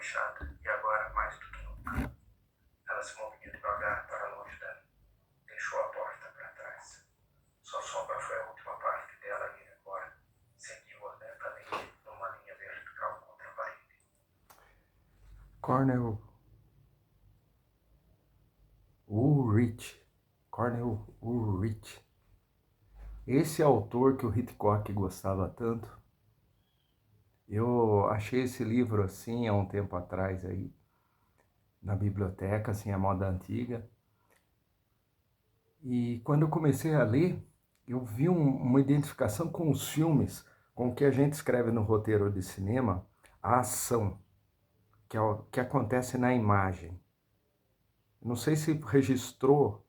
fechada, e agora, mais do que nunca, ela se movia devagar para longe dela. Deixou a porta para trás. Sua sombra foi a última parte dela e agora seguiu-a lentamente numa linha vertical contra a parede. Cornel Woolrich. Cornel Woolrich. Esse autor que o Hitchcock gostava tanto, eu achei esse livro assim há um tempo atrás aí, na biblioteca, assim, a moda antiga. E quando eu comecei a ler, eu vi uma identificação com os filmes, com o que a gente escreve no roteiro de cinema, a ação, que é o que acontece na imagem. Não sei se registrou,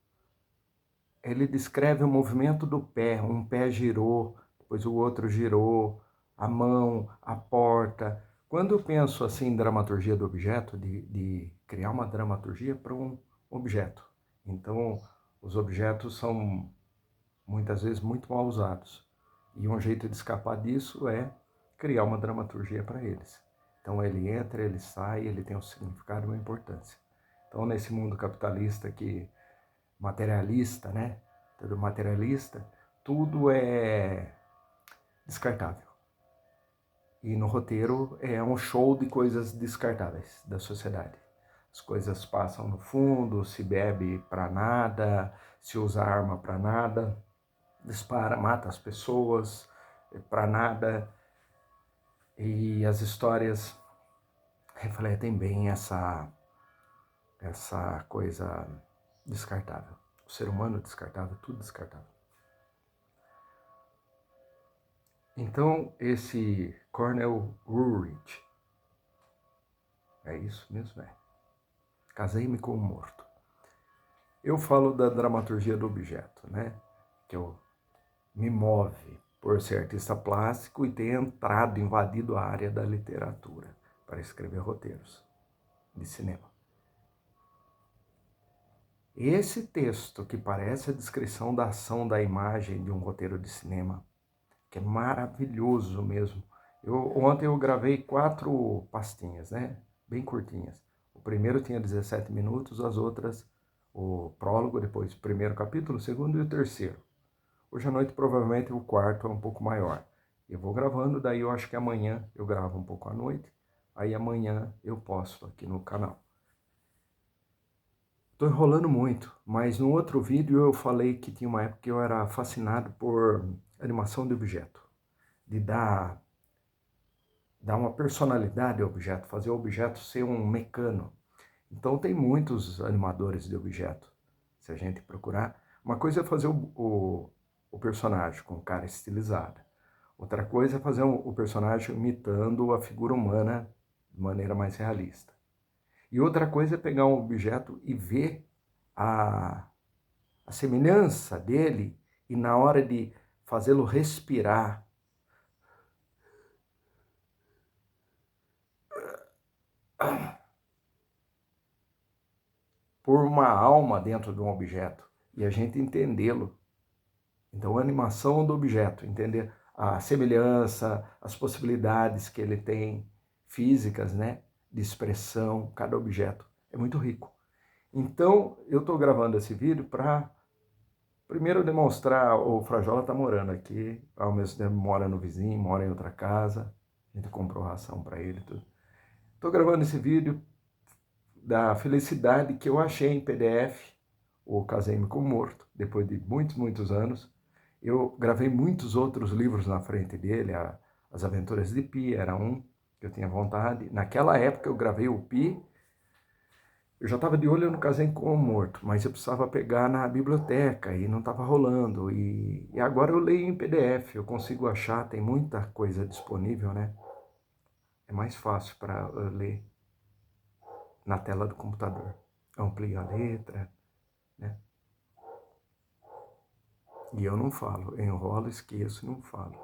ele descreve o movimento do pé, um pé girou, depois o outro girou, a mão, a porta. Quando eu penso assim em dramaturgia do objeto, de criar uma dramaturgia para um objeto. Então, os objetos são muitas vezes muito mal usados. E um jeito de escapar disso é criar uma dramaturgia para eles. Então ele entra, ele sai, ele tem um significado e uma importância. Então nesse mundo capitalista que materialista, né? Tudo materialista, tudo é descartável. E no roteiro é um show de coisas descartáveis da sociedade. As coisas passam no fundo, se bebe para nada, se usa arma para nada, dispara, mata as pessoas para nada. E as histórias refletem bem essa coisa descartável. O ser humano descartável, tudo descartável. Então, esse Cornel Woolrich, é isso mesmo, é. Casei-me com um morto. Eu falo da dramaturgia do objeto, né? Que me move por ser artista plástico e ter entrado, invadido a área da literatura para escrever roteiros de cinema. Esse texto, que parece a descrição da ação da imagem de um roteiro de cinema, que é maravilhoso mesmo. Ontem eu gravei 4 pastinhas, né? Bem curtinhas. O primeiro tinha 17 minutos, as outras, o prólogo, depois o primeiro capítulo, o segundo e o terceiro. Hoje à noite provavelmente o quarto é um pouco maior. Eu vou gravando, daí eu acho que amanhã eu gravo um pouco à noite, aí amanhã eu posto aqui no canal. Estou enrolando muito, mas no outro vídeo eu falei que tinha uma época que eu era fascinado por animação de objeto, de dar uma personalidade ao objeto, fazer o objeto ser um mecano. Então tem muitos animadores de objeto, se a gente procurar. Uma coisa é fazer o personagem com cara estilizada. Outra coisa é fazer o personagem imitando a figura humana de maneira mais realista. E outra coisa é pegar um objeto e ver a semelhança dele e na hora de fazê-lo respirar, por uma alma dentro de um objeto e a gente entendê-lo. Então, a animação do objeto, entender a semelhança, as possibilidades que ele tem físicas, né, de expressão, cada objeto é muito rico. Então, eu estou gravando esse vídeo para primeiro demonstrar, o Frajola está morando aqui, ao mesmo tempo mora no vizinho, mora em outra casa, a gente comprou ração para ele, tudo. Estou gravando esse vídeo da felicidade que eu achei em PDF, o Casei-me com o Morto, depois de muitos, muitos anos. Eu gravei muitos outros livros na frente dele, As Aventuras de Pi era um que eu tinha vontade. Naquela época eu gravei o Pi, eu já estava de olho no Casei com o Morto, mas eu precisava pegar na biblioteca e não estava rolando. E agora eu leio em PDF, eu consigo achar, tem muita coisa disponível, né? É mais fácil para ler na tela do computador. Amplia a letra, né? E eu não falo, eu enrolo, esqueço, não falo.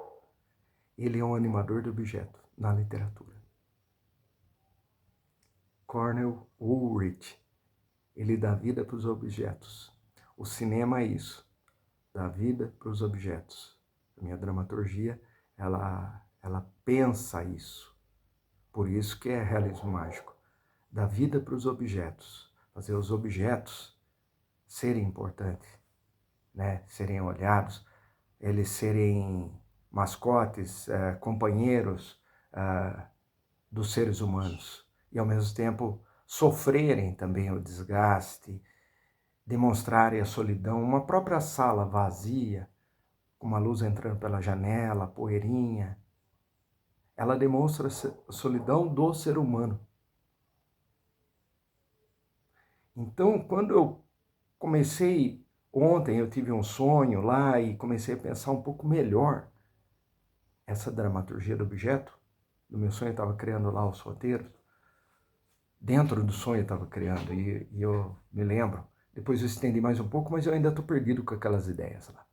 Ele é um animador de objeto na literatura. Cornel Woolrich, ele dá vida para os objetos. O cinema é isso, dá vida para os objetos. A minha dramaturgia, ela pensa isso. Por isso que é realismo mágico. dar vida para os objetos, fazer os objetos serem importantes, né? Serem olhados, eles serem mascotes, companheiros dos seres humanos e, ao mesmo tempo, sofrerem também o desgaste, demonstrarem a solidão. Uma própria sala vazia, com uma luz entrando pela janela, poeirinha, ela demonstra a solidão do ser humano. Então, quando eu comecei, ontem eu tive um sonho lá e comecei a pensar um pouco melhor essa dramaturgia do objeto. No meu sonho eu estava criando lá os roteiros. Dentro do sonho eu estava criando e eu me lembro. Depois eu estendi mais um pouco, mas eu ainda estou perdido com aquelas ideias lá.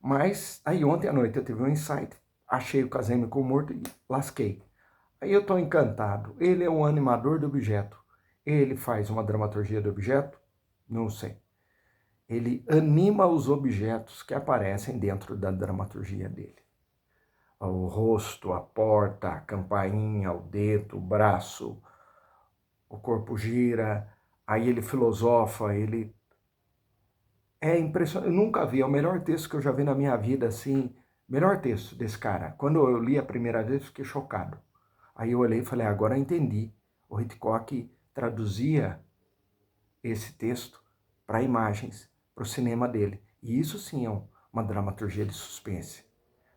Mas aí ontem à noite eu tive um insight, achei o casemiro com o morto e lasquei. Aí eu estou encantado. Ele é um animador do objeto. Ele faz uma dramaturgia do objeto? Não sei. Ele anima os objetos que aparecem dentro da dramaturgia dele. O rosto, a porta, a campainha, o dedo, o braço, o corpo gira, aí ele filosofa, ele... É impressionante, eu nunca vi, é o melhor texto que eu já vi na minha vida, assim, melhor texto desse cara. Quando eu li a primeira vez, fiquei chocado. Aí eu olhei e falei, agora eu entendi. O Hitchcock traduzia esse texto para imagens, para o cinema dele. E isso sim é uma dramaturgia de suspense.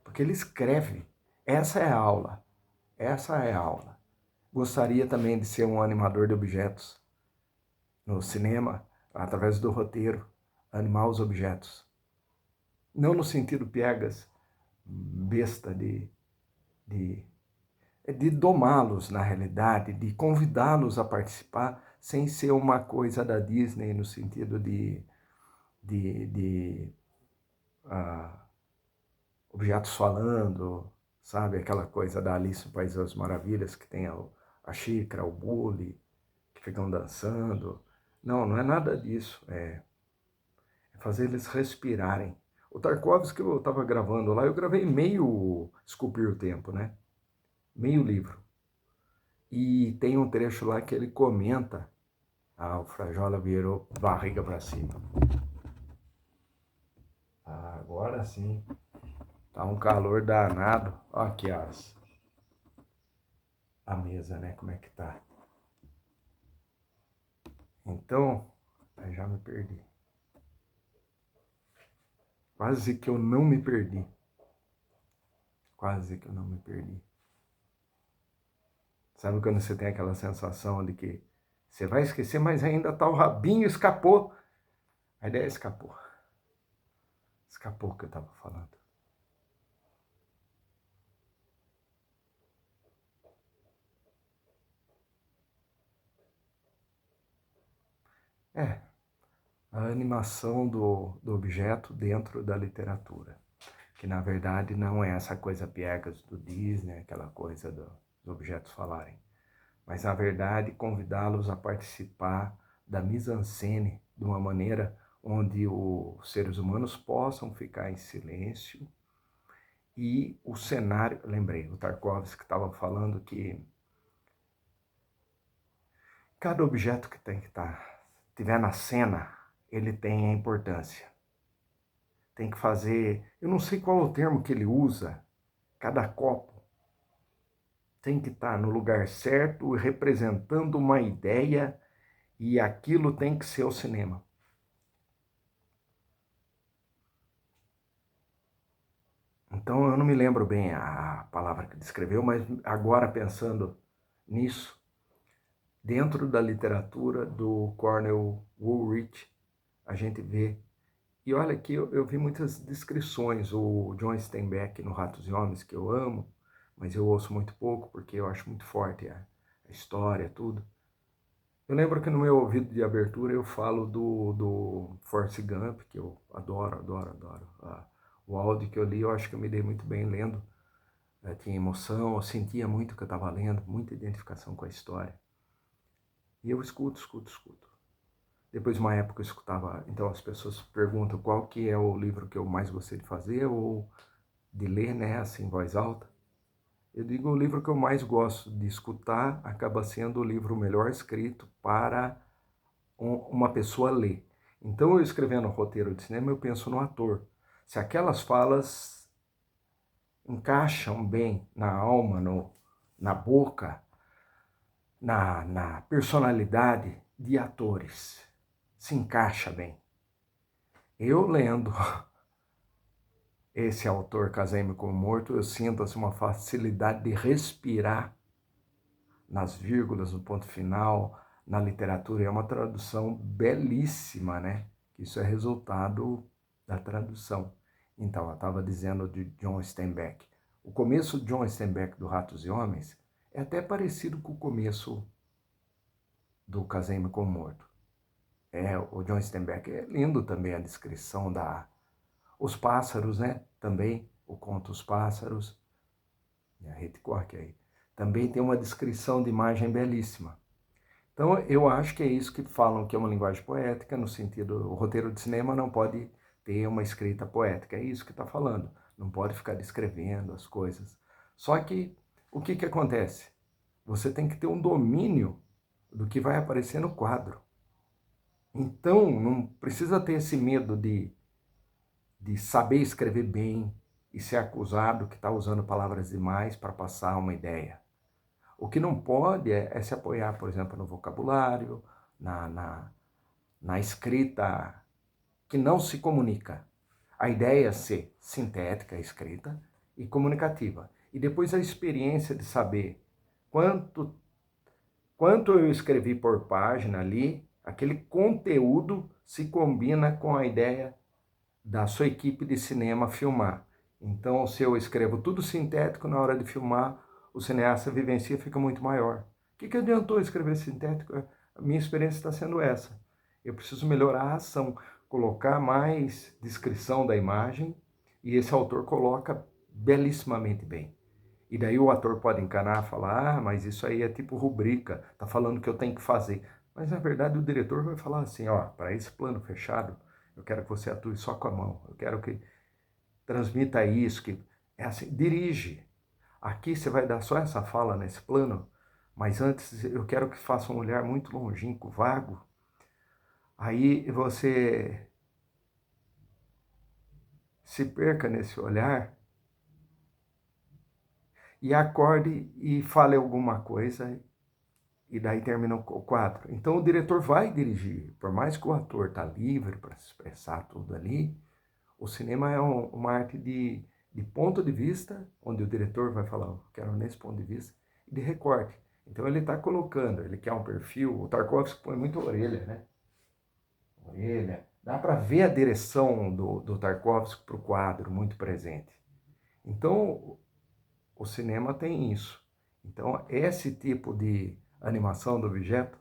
Porque ele escreve. Essa é a aula. Essa é a aula. Gostaria também de ser um animador de objetos no cinema, através do roteiro, animar os objetos. Não no sentido piegas, besta de domá-los na realidade, de convidá-los a participar, sem ser uma coisa da Disney no sentido de objetos falando, sabe? Aquela coisa da Alice no País das Maravilhas, que tem a xícara, o bule, que ficam dançando. Não, não é nada disso. É fazer eles respirarem. O Tarkovsky que eu estava gravando lá, eu gravei meio Esculpir o Tempo, né? Meio livro. E tem um trecho lá que ele comenta, o Frajola virou barriga para cima. Agora sim. Tá um calor danado. Ó aqui a mesa, né? Como é que tá. Então, eu já me perdi. Quase que eu não me perdi. Quase que eu não me perdi. Sabe quando você tem aquela sensação de que você vai esquecer, mas ainda tá o rabinho, escapou. A ideia escapou. Escapou o que eu tava falando. A animação do objeto dentro da literatura. Que na verdade não é essa coisa piegas do Disney, aquela coisa dos objetos falarem. Mas na verdade convidá-los a participar da mise-en-scène de uma maneira onde os seres humanos possam ficar em silêncio e o cenário, lembrei, o Tarkovsky estava falando que cada objeto que tem que tiver na cena, ele tem a importância. Tem que fazer, eu não sei qual é o termo que ele usa, cada copo tem que estar no lugar certo, representando uma ideia, e aquilo tem que ser o cinema. Então eu não me lembro bem a palavra que descreveu, mas agora pensando nisso, dentro da literatura do Cornell Woolrich, a gente vê, e olha que eu vi muitas descrições, o John Steinbeck no Ratos e Homens, que eu amo, mas eu ouço muito pouco, porque eu acho muito forte a história, tudo. Eu lembro que no meu ouvido de abertura eu falo do Forrest Gump, que eu adoro. O áudio que eu li, eu acho que eu me dei muito bem lendo. Tinha emoção, eu sentia muito o que eu estava lendo, muita identificação com a história. E eu escuto. Depois de uma época eu escutava, então as pessoas perguntam qual que é o livro que eu mais gostei de fazer ou de ler, né, assim, em voz alta. Eu digo, o livro que eu mais gosto de escutar acaba sendo o livro melhor escrito para uma pessoa ler. Então, eu escrevendo um roteiro de cinema, eu penso no ator. Se aquelas falas encaixam bem na alma, na boca, na personalidade de atores, se encaixa bem. Eu lendo esse autor, Casei-me com o Morto, eu sinto assim, uma facilidade de respirar nas vírgulas, no ponto final, na literatura. É uma tradução belíssima, né? Isso é resultado da tradução. Então, eu estava dizendo de John Steinbeck. O começo de John Steinbeck do Ratos e Homens é até parecido com o começo do Casei-me com o Morto. O John Steinbeck é lindo também a descrição os pássaros, né? Também o conto Os Pássaros, a Hitchcock aí. Também tem uma descrição de imagem belíssima. Então, eu acho que é isso que falam que é uma linguagem poética, no sentido, o roteiro de cinema não pode ter uma escrita poética, é isso que está falando. Não pode ficar descrevendo as coisas. Só que, o que acontece? Você tem que ter um domínio do que vai aparecer no quadro. Então, não precisa ter esse medo de saber escrever bem e ser acusado que está usando palavras demais para passar uma ideia. O que não pode é se apoiar, por exemplo, no vocabulário, na escrita que não se comunica. A ideia é ser sintética, escrita, e comunicativa. E depois a experiência de saber quanto eu escrevi por página ali, aquele conteúdo se combina com a ideia da sua equipe de cinema filmar. Então, se eu escrevo tudo sintético, na hora de filmar, o cineasta vivencia fica muito maior. O que adiantou escrever sintético? A minha experiência está sendo essa. Eu preciso melhorar a ação, colocar mais descrição da imagem, e esse autor coloca belíssimamente bem. E daí o ator pode encanar e falar, mas isso aí é tipo rubrica, tá falando que eu tenho que fazer. Mas na verdade o diretor vai falar assim, para esse plano fechado, eu quero que você atue só com a mão, eu quero que transmita isso, que é assim, dirige. Aqui você vai dar só essa fala nesse plano, mas antes eu quero que faça um olhar muito longínquo, vago. Aí você se perca nesse olhar e acorde e fale alguma coisa e daí termina o quadro. Então o diretor vai dirigir, por mais que o ator está livre para se expressar tudo ali, o cinema é uma arte de ponto de vista, onde o diretor vai falar, quero nesse ponto de vista, e de recorte. Então ele está colocando, ele quer um perfil, o Tarkovsky põe muito orelha, né? Orelha. Dá para ver a direção do Tarkovsky para o quadro, muito presente. Então o cinema tem isso. Então esse tipo de animação do objeto,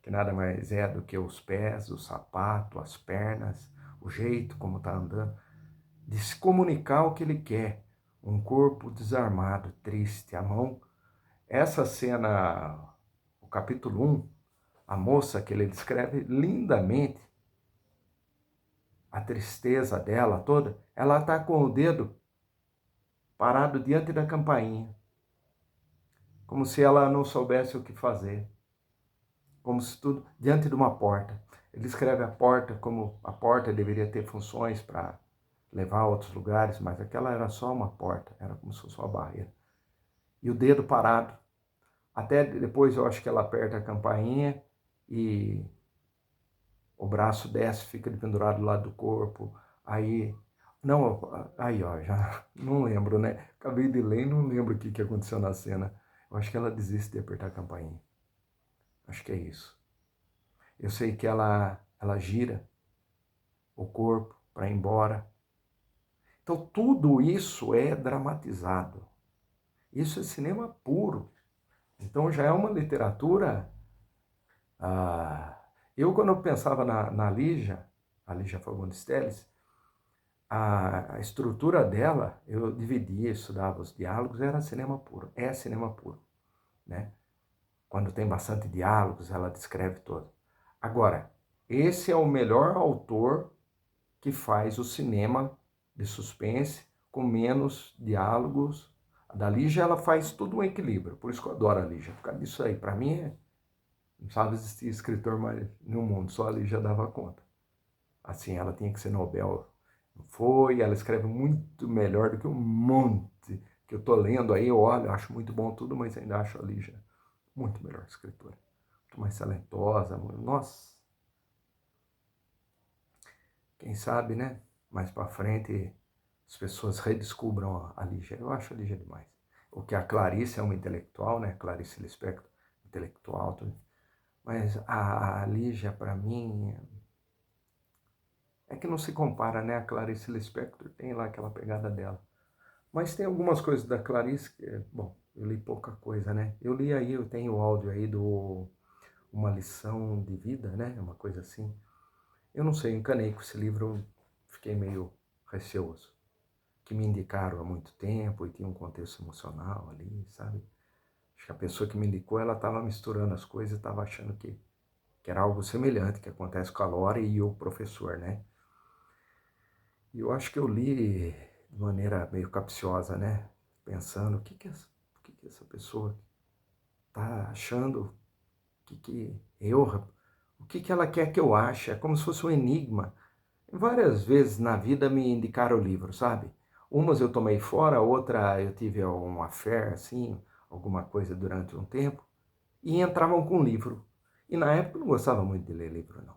que nada mais é do que os pés, o sapato, as pernas, o jeito como está andando, de se comunicar o que ele quer. Um corpo desarmado, triste, a mão. Essa cena, o capítulo 1, a moça que ele descreve lindamente, a tristeza dela toda, ela está com o dedo parado diante da campainha, como se ela não soubesse o que fazer, como se tudo diante de uma porta. Ele escreve a porta como a porta deveria ter funções para levar a outros lugares, mas aquela era só uma porta, era como se fosse uma barreira. E o dedo parado. Até depois eu acho que ela aperta a campainha e o braço desce, fica pendurado do lado do corpo. Aí, não, aí ó, já não lembro, né? Acabei de ler e não lembro o que aconteceu na cena. Eu acho que ela desiste de apertar a campainha. Acho que é isso. Eu sei que ela gira o corpo para ir embora. Então tudo isso é dramatizado. Isso é cinema puro. Então já é uma literatura. Eu, quando eu pensava na Lígia, a Lígia Fagundes Telles, a estrutura dela, eu dividia, estudava os diálogos, era cinema puro. É cinema puro, né? Quando tem bastante diálogos, ela descreve todo. Agora, esse é o melhor autor que faz o cinema de suspense com menos diálogos, A da Lígia, ela faz tudo um equilíbrio. Por isso que eu adoro a Lígia. Por causa disso aí. Para mim, não sabe existir escritor mais no mundo. Só a Lígia dava conta. Assim, ela tinha que ser Nobel. Não foi. Ela escreve muito melhor do que um monte que eu tô lendo aí. Eu olho, acho muito bom tudo, mas ainda acho a Lígia muito melhor escritora. Muito mais talentosa. Nossa. Quem sabe, né? Mais para frente as pessoas redescubram a Lígia. Eu acho a Lígia demais. O que a Clarice é uma intelectual, né? Clarice Lispector, intelectual, tudo. Mas a Lígia, para mim, é que não se compara, né? A Clarice Lispector tem lá aquela pegada dela. Mas tem algumas coisas da Clarice que, bom, eu li pouca coisa, né? Eu li aí, eu tenho o áudio aí do Uma Lição de Vida, né? Uma coisa assim. Eu não sei, encanei com esse livro, fiquei meio receoso. Que me indicaram há muito tempo e tinha um contexto emocional ali, sabe? Acho que a pessoa que me indicou, ela estava misturando as coisas e estava achando que era algo semelhante que acontece com a Lore e o professor, né? E eu acho que eu li de maneira meio capciosa, né? Pensando, o que essa pessoa tá achando? O que ela quer que eu ache? É como se fosse um enigma. Várias vezes na vida me indicaram o livro, sabe? Umas eu tomei fora, outra eu tive um affair, assim, alguma coisa durante um tempo, e entravam com livro. E na época eu não gostava muito de ler livro, não.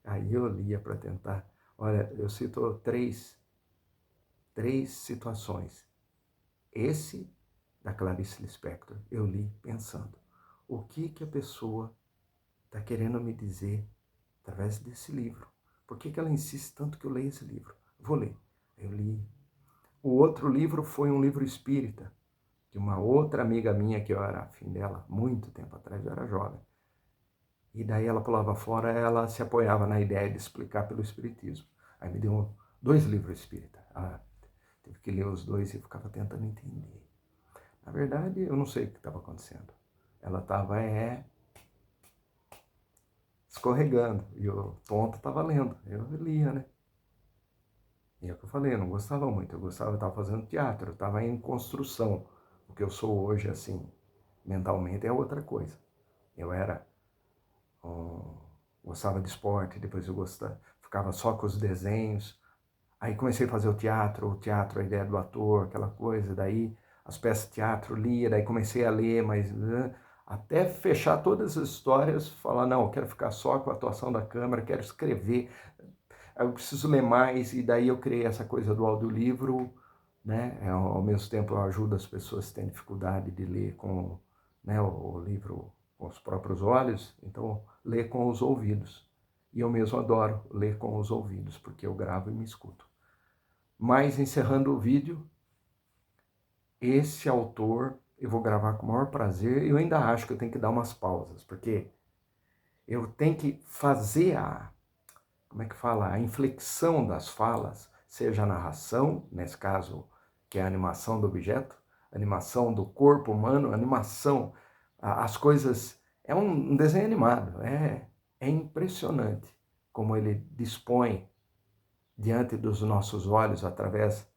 Aí eu lia para tentar. Olha, eu cito três situações. Esse da Clarice Lispector, eu li pensando, o que a pessoa está querendo me dizer através desse livro? Por que ela insiste tanto que eu leia esse livro? Vou ler. Eu li. O outro livro foi um livro espírita, de uma outra amiga minha, que eu era afim dela, muito tempo atrás, eu era jovem. E daí ela pulava fora, ela se apoiava na ideia de explicar pelo espiritismo. Aí me deu dois livros espírita. Ela teve que ler os dois e ficava tentando entender. Na verdade, eu não sei o que estava acontecendo. Ela estava escorregando e o tonto estava lendo. Eu lia, né? E é o que eu falei, eu não gostava muito. Eu estava fazendo teatro, eu estava em construção. O que eu sou hoje, assim, mentalmente é outra coisa. Eu era gostava de esporte, depois eu ficava só com os desenhos. Aí comecei a fazer o teatro, a ideia do ator, aquela coisa. Daí as peças de teatro, lia, daí comecei a ler, mas até fechar todas as histórias, falar, não, eu quero ficar só com a atuação da câmera, quero escrever, eu preciso ler mais, e daí eu criei essa coisa do audiolivro, né? Ao mesmo tempo eu ajudo as pessoas que têm dificuldade de ler com, né, o livro com os próprios olhos, então ler com os ouvidos. E eu mesmo adoro ler com os ouvidos, porque eu gravo e me escuto. Mas encerrando o vídeo, esse autor eu vou gravar com o maior prazer. Eu ainda acho que eu tenho que dar umas pausas, porque eu tenho que fazer como é que fala? A inflexão das falas, seja a narração, nesse caso, que é a animação do objeto, a animação do corpo humano, a animação, as coisas. É um desenho animado, é impressionante como ele dispõe diante dos nossos olhos, através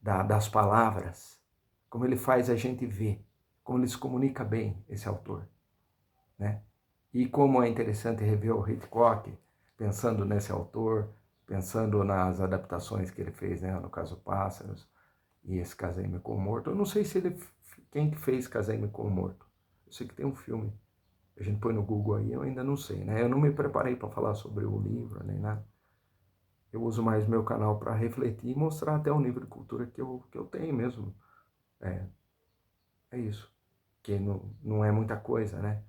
das palavras, como ele faz a gente ver, como ele se comunica bem, esse autor, né? E como é interessante rever o Hitchcock, pensando nesse autor, pensando nas adaptações que ele fez, né? No caso Pássaros e esse Casei-me com o Morto. Eu não sei se quem que fez Casei-me com o Morto. Eu sei que tem um filme. A gente põe no Google aí, eu ainda não sei, né? Eu não me preparei para falar sobre o livro, nem nada. Eu uso mais meu canal para refletir e mostrar até o nível de cultura que eu tenho mesmo. É, é isso. Que não é muita coisa, né?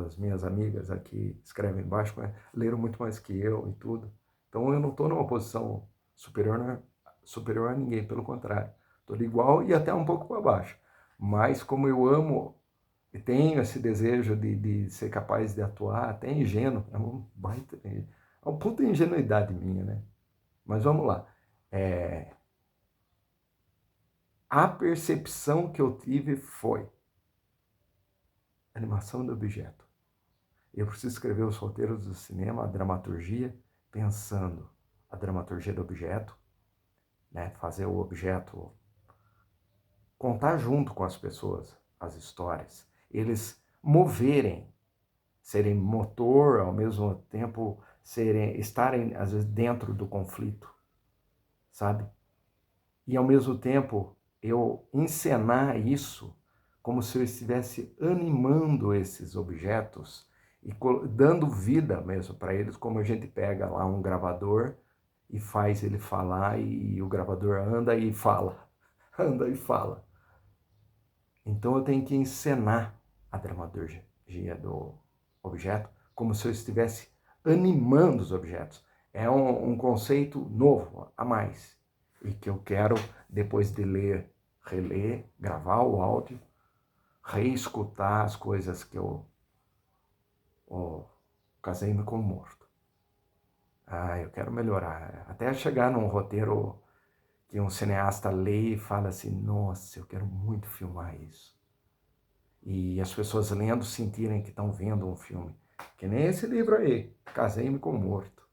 As minhas amigas aqui escrevem embaixo, né? Leram muito mais que eu e tudo. Então eu não estou numa posição superior, superior a ninguém, pelo contrário. Estou igual e até um pouco para baixo. Mas como eu amo e tenho esse desejo de ser capaz de atuar, até ingênuo, é uma puta ingenuidade minha, né? Mas vamos lá. A percepção que eu tive foi animação do objeto. Eu preciso escrever os roteiros do cinema, a dramaturgia, pensando a dramaturgia do objeto, né? Fazer o objeto contar junto com as pessoas as histórias, eles moverem, serem motor, ao mesmo tempo estarem às vezes dentro do conflito, sabe? E ao mesmo tempo eu encenar isso como se eu estivesse animando esses objetos e dando vida mesmo para eles, como a gente pega lá um gravador e faz ele falar e o gravador anda e fala, anda e fala. Então eu tenho que encenar a dramaturgia do objeto como se eu estivesse animando os objetos. É um conceito novo, a mais, e que eu quero, depois de ler, reler, gravar o áudio, reescutar as coisas que eu casei-me com o morto. Eu quero melhorar, até chegar num roteiro que um cineasta lê e fala assim, nossa, eu quero muito filmar isso. E as pessoas lendo sentirem que estão vendo um filme. Que nem esse livro aí, Casei-me com o Morto.